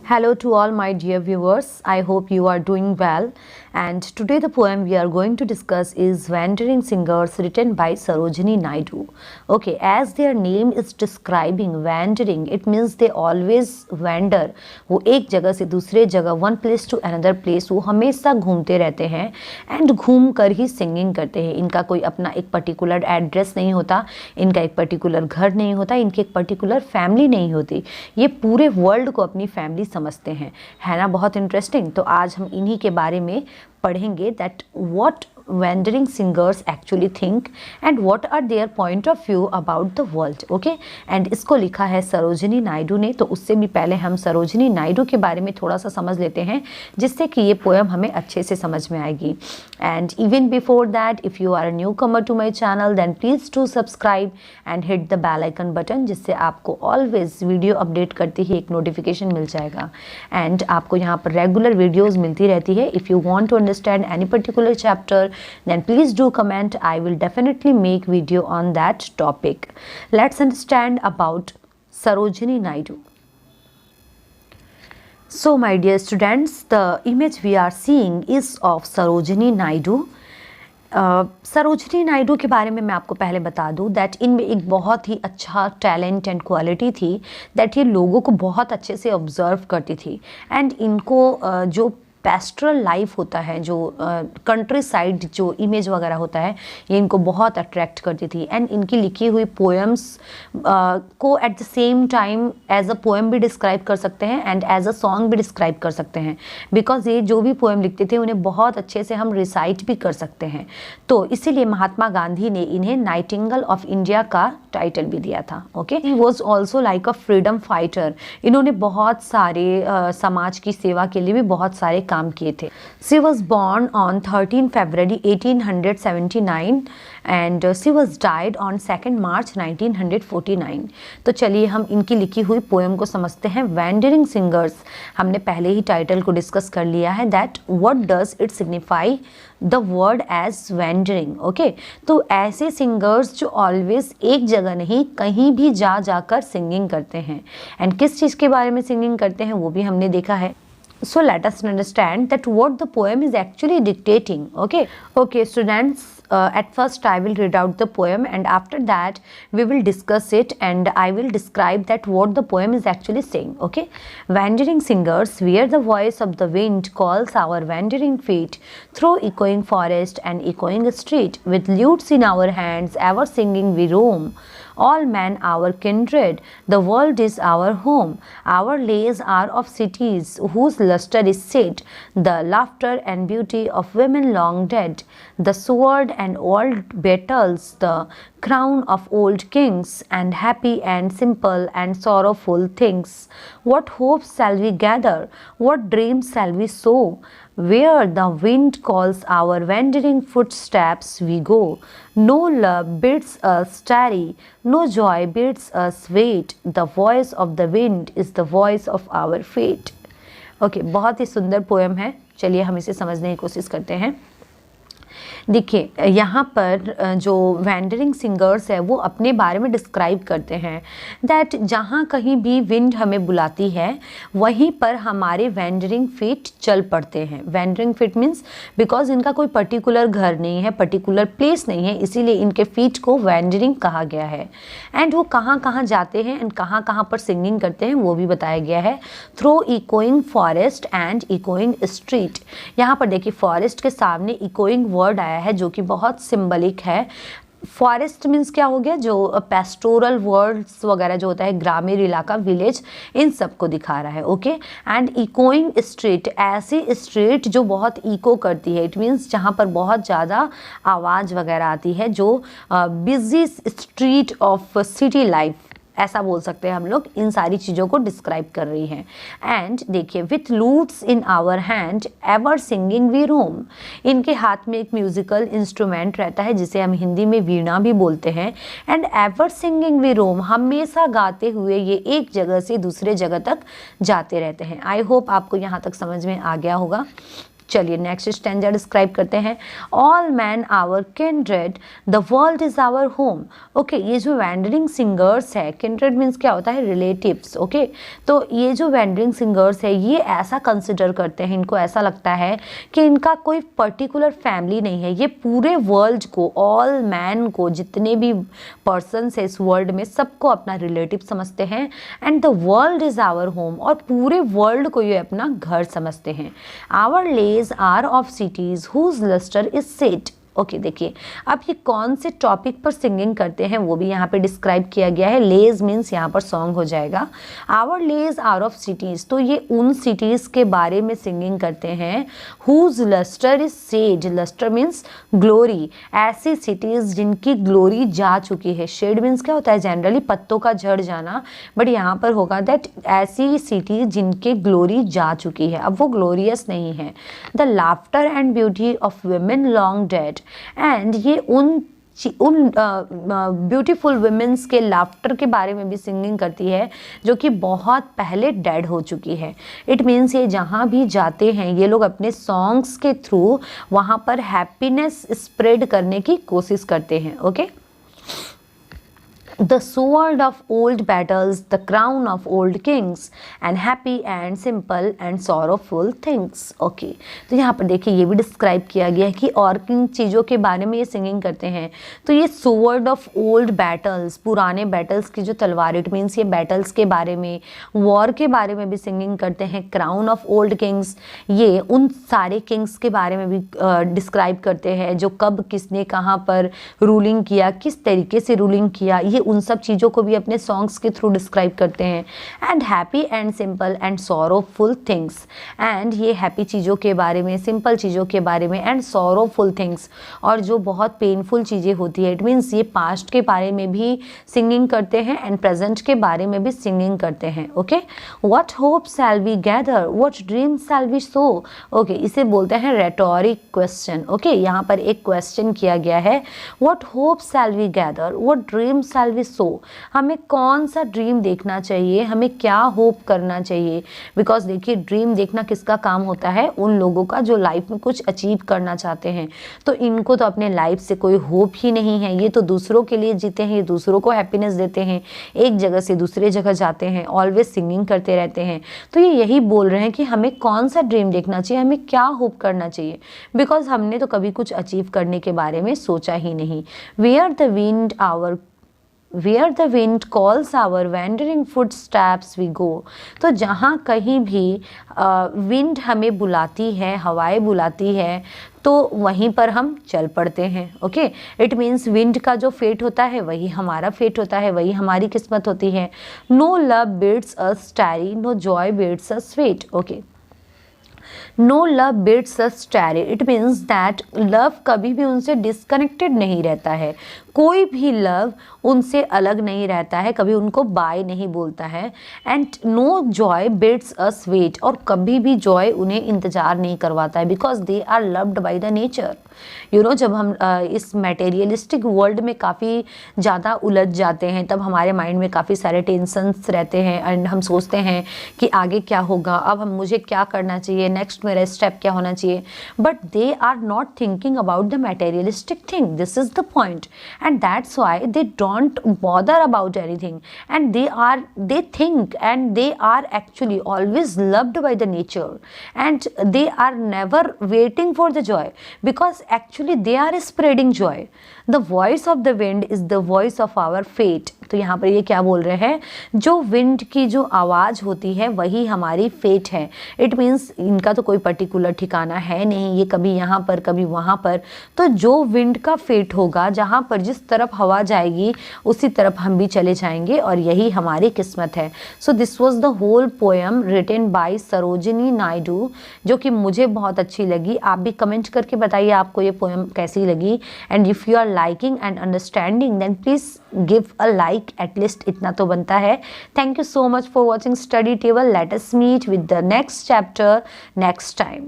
Hello to all my dear viewers. I hope you are doing well. And today the poem we are going to discuss is Wandering Singers written by Sarojini Naidu. Okay, as their name is describing wandering, it means they always wander. वो एक जगह से दूसरे जगह, one place to another place, वो हमेशा घूमते रहते हैं एंड घूम कर ही सिंगिंग करते हैं. इनका कोई अपना एक पर्टिकुलर एड्रेस नहीं होता, इनका एक पर्टिकुलर घर नहीं होता, इनकी एक पर्टिकुलर फैमिली नहीं होती. ये पूरे वर्ल्ड को अपनी फैमिली समझते हैं, है ना. बहुत इंटरेस्टिंग. तो आज हम इन्हीं के बारे में पढ़ेंगे that what wandering singers actually think and what are their point of view about the world. Okay and इसको लिखा है सरोजिनी नायडू ने. तो उससे भी पहले हम सरोजिनी नायडू के बारे में थोड़ा सा समझ लेते हैं जिससे कि ये पोएम हमें अच्छे से समझ में आएगी. And even before that if you are a newcomer to my channel then please to subscribe and hit the bell icon button, जिससे आपको ऑलवेज वीडियो अपडेट करते ही एक नोटिफिकेशन मिल जाएगा. एंड आपको यहाँ पर रेगुलर वीडियोज़ मिलती रहती है. If you want to understand any particular chapter then please do comment. I will definitely make video on that topic. Let's understand about Sarojini Naidu. So my dear students, the image we are seeing is of Sarojini Naidu. Sarojini Naidu के बारे में मैं आपको पहले बता दूं that इनमें एक बहुत ही अच्छा टैलेंट एंड क्वालिटी थी दैट ये लोगों को बहुत अच्छे से ऑब्जर्व करती थी. एंड इनको जो पेस्ट्रल लाइफ होता है, जो कंट्री साइड जो इमेज वगैरह होता है, ये इनको बहुत अट्रैक्ट करती थी. एंड इनकी लिखी हुई पोएम्स को at the same time as a poem भी डिस्क्राइब कर सकते हैं एंड एज अ सॉन्ग भी डिस्क्राइब कर सकते हैं, बिकॉज ये जो भी पोएम लिखते थे उन्हें बहुत अच्छे से हम रिसाइट भी कर सकते हैं. तो इसीलिए महात्मा गांधी ने इन्हें नाइटिंगेल ऑफ इंडिया का टाइटल भी दिया था. Okay, he was also like a freedom fighter. इन्होंने बहुत सारे समाज की सेवा के लिए भी बहुत सारे काम किए थे. She was born on 13 February 1879 and she was died on 2 मार्च 1949. तो चलिए हम इनकी लिखी हुई पोएम को समझते हैं. वैंडरिंग सिंगर्स, हमने पहले ही टाइटल को डिस्कस कर लिया है that what does it signify the word as wandering. Okay, तो ऐसे सिंगर्स जो ऑलवेज एक जगह नहीं कहीं भी जा जाकर सिंगिंग करते हैं. एंड किस चीज़ के बारे में सिंगिंग करते हैं वो भी हमने देखा है. So let us understand that what the poem is actually dictating. Okay students, at first I will read out the poem and after that we will discuss it and I will describe that what the poem is actually saying. Okay, wandering singers, where the voice of the wind calls our wandering feet through echoing forest and echoing street, with lutes in our hands ever singing we roam. All men our kindred, the world is our home. Our lays are of cities whose lustre is set, the laughter and beauty of women long dead, the sword and old battles, the crown of old kings, and happy and simple and sorrowful things. What hopes shall we gather? What dreams shall we sow? Where the wind calls our wandering footsteps we go. No love bids us tarry, no joy bids us wait. The voice of the wind is the voice of our fate. Okay, बहुत ही सुंदर poem है. चलिए हम इसे समझने की कोशिश करते हैं. देखिए यहाँ पर जो वैंडरिंग सिंगर्स है वो अपने बारे में डिस्क्राइब करते हैं दैट जहाँ कहीं भी विंड हमें बुलाती है वहीं पर हमारे वैंडरिंग फीट चल पड़ते हैं. वैंडरिंग फीट मीन्स बिकॉज इनका कोई पर्टिकुलर घर नहीं है, पर्टिकुलर प्लेस नहीं है, इसीलिए इनके फीट को वैंडरिंग कहा गया है. एंड वो कहाँ कहाँ जाते हैं एंड कहाँ कहाँ पर सिंगिंग करते हैं वो भी बताया गया है. Through echoing forest and echoing street. यहाँ पर देखिए फॉरेस्ट के सामने इकोइंग वर्ड आया है जो कि बहुत सिंबलिक है. फॉरेस्ट मीन्स क्या हो गया, जो पेस्टोरल वर्ड्स वगैरह जो होता है, ग्रामीण इलाका, विलेज, इन सब को दिखा रहा है. ओके, एंड इकोइंग स्ट्रीट, ऐसी स्ट्रीट जो बहुत इको करती है. इट मीन्स जहाँ पर बहुत ज़्यादा आवाज़ वगैरह आती है, जो busy street of city life ऐसा बोल सकते हैं हम लोग. इन सारी चीज़ों को डिस्क्राइब कर रही हैं. एंड देखिए with lutes in our hand ever singing we roam. इनके हाथ में एक म्यूजिकल इंस्ट्रूमेंट रहता है जिसे हम हिंदी में वीणा भी बोलते हैं. एंड एवर सिंगिंग वी रोम, हमेशा गाते हुए ये एक जगह से दूसरे जगह तक जाते रहते हैं. आई होप आपको यहाँ तक समझ में आ गया होगा. चलिए नेक्स्ट स्टैंजा डिस्क्राइब करते हैं। All men our kindred, the world is our home. Okay, ये जो वैंडरिंग सिंगर्स है, किंड्रेड मीन्स क्या होता है, रिलेटिव्स। ओके, तो ये जो वैंडरिंग सिंगर्स है ये ऐसा कंसिडर करते हैं, इनको ऐसा लगता है कि इनका कोई पर्टिकुलर फैमिली नहीं है, ये पूरे वर्ल्ड को, ऑल मैन को, जितने भी पर्सन्स है इस वर्ल्ड में, सबको अपना रिलेटिव समझते हैं। And the world is our home, और पूरे वर्ल्ड को ये अपना घर समझते हैं। Our lays are of cities whose lustre is shed. Okay, देखिए अब ये कौन से टॉपिक पर सिंगिंग करते हैं वो भी यहाँ पे डिस्क्राइब किया गया है। लेज मीन्स यहाँ पर सॉन्ग हो जाएगा। Our lays are of cities, तो ये उन सिटीज़ के बारे में सिंगिंग करते हैं whose lustre is shed. Lustre means glory, ऐसी सिटीज़ जिनकी ग्लोरी जा चुकी है। शेड मीन्स क्या होता है, जनरली पत्तों का झड़ जाना, बट यहाँ पर होगा दैट ऐसी सिटी जिनकी ग्लोरी जा चुकी है, अब वो ग्लोरियस नहीं है। The laughter and beauty of women long dead, and ये उन ब्यूटीफुल वुमेन्स के लाफ्टर के बारे में भी सिंगिंग करती है जो कि बहुत पहले डेड हो चुकी है। इट मीन्स ये जहाँ भी जाते हैं ये लोग अपने सॉन्ग्स के थ्रू वहाँ पर हैप्पीनेस स्प्रेड करने की कोशिश करते हैं। Okay, The sword of old battles, the crown of old kings, and happy and simple and sorrowful things. Okay, तो यहाँ पर देखिए ये भी डिस्क्राइब किया गया है कि और किन चीज़ों के बारे में ये सिंगिंग करते हैं। तो ये sword of old battles, पुराने बैटल्स की जो तलवार, इट मीन्स ये बैटल्स के बारे में, वॉर के बारे में भी सिंगिंग करते हैं। क्राउन ऑफ ओल्ड किंग्स, ये उन सारे किंग्स के बारे में भी डिस्क्राइब करते हैं जो कब किसने कहाँ पर रूलिंग किया, किस तरीके से रूलिंग किया, ये उन सब चीज़ों को भी अपने सॉन्ग्स के थ्रू डिस्क्राइब करते हैं। And happy and simple and sorrowful things, and ये हैप्पी चीज़ों के बारे में, सिंपल चीज़ों के बारे में, एंड सॉरोफुल थिंग्स, और जो बहुत पेनफुल चीज़ें होती है। इट मीन्स ये पास्ट के बारे में भी सिंगिंग करते हैं एंड प्रेजेंट के बारे में भी सिंगिंग करते हैं। Okay, what hope shall we gather, what dream shall we sow. Okay, इसे बोलते हैं रेटोरिक क्वेश्चन। ओके, यहाँ पर एक क्वेश्चन किया गया है, what hope shall we gather, what dream shall we sow, हमें कौन सा ड्रीम देखना चाहिए, हमें क्या होप करना चाहिए। बिकॉज देखिए ड्रीम देखना किसका काम होता है, उन लोगों का जो लाइफ में कुछ अचीव करना चाहते हैं। तो इनको तो अपने लाइफ से कोई होप ही नहीं है, ये तो दूसरों के लिए जीते हैं, ये दूसरों को हैप्पीनेस देते हैं, एक जगह से दूसरे जगह जाते हैं, ऑलवेज सिंगिंग करते रहते हैं। तो ये यही बोल रहे हैं कि हमें कौन सा ड्रीम देखना चाहिए, हमें क्या होप करना चाहिए, बिकॉज हमने तो कभी कुछ अचीव करने के बारे में सोचा ही नहीं। Where the wind calls our wandering footsteps we go, तो जहाँ कहीं भी विंड हमें बुलाती है, हवाएं बुलाती है, तो वहीं पर हम चल पड़ते हैं। ओके, इट मीन्स विंड का जो फेट होता है वही हमारा फेट होता है, वही हमारी किस्मत होती है। No love bids us tarry, no joy bids us wait. Okay, no love bids us tarry, it means that love कभी भी उनसे डिस्कनेक्टेड नहीं रहता है, कोई भी लव उनसे अलग नहीं रहता है, कभी उनको बाय नहीं बोलता है। And no joy bids us wait, और कभी भी जॉय उन्हें इंतज़ार नहीं करवाता है, because they are loved by the nature. You know, जब हम इस मटेरियलिस्टिक वर्ल्ड में काफ़ी ज़्यादा उलझ जाते हैं तब हमारे माइंड में काफ़ी सारे टेंशन्स रहते हैं एंड हम सोचते हैं कि आगे क्या होगा, अब हम मुझे क्या करना चाहिए, नेक्स्ट मेरा स्टेप क्या होना चाहिए। But they are not thinking about the materialistic thing, this is the point, and that's why they don't bother about anything, and they think and they are actually always loved by the nature, and they are never waiting for the joy, because actually they are spreading joy. The voice of the wind is the voice of our fate. तो यहाँ पर ये क्या बोल रहे हैं, जो wind की जो आवाज़ होती है वही हमारी फेट है। इट मीन्स इनका तो कोई पर्टिकुलर ठिकाना है नहीं, ये कभी यहाँ पर कभी वहाँ पर। तो जो विंड का फेट होगा, जहाँ पर जिस तरफ हवा जाएगी उसी तरफ हम भी चले जाएंगे, और यही हमारी किस्मत है। So this was the whole poem written by Sarojini Naidu, जो कि मुझे बहुत अच्छी लगी। आप भी कमेंट करके बताइए आपको ये पोएम कैसी लगी, and if you are liking and understanding then please give a like, at least इतना तो बनता है। Thank you so much for watching study table. Let us meet with the next chapter next time.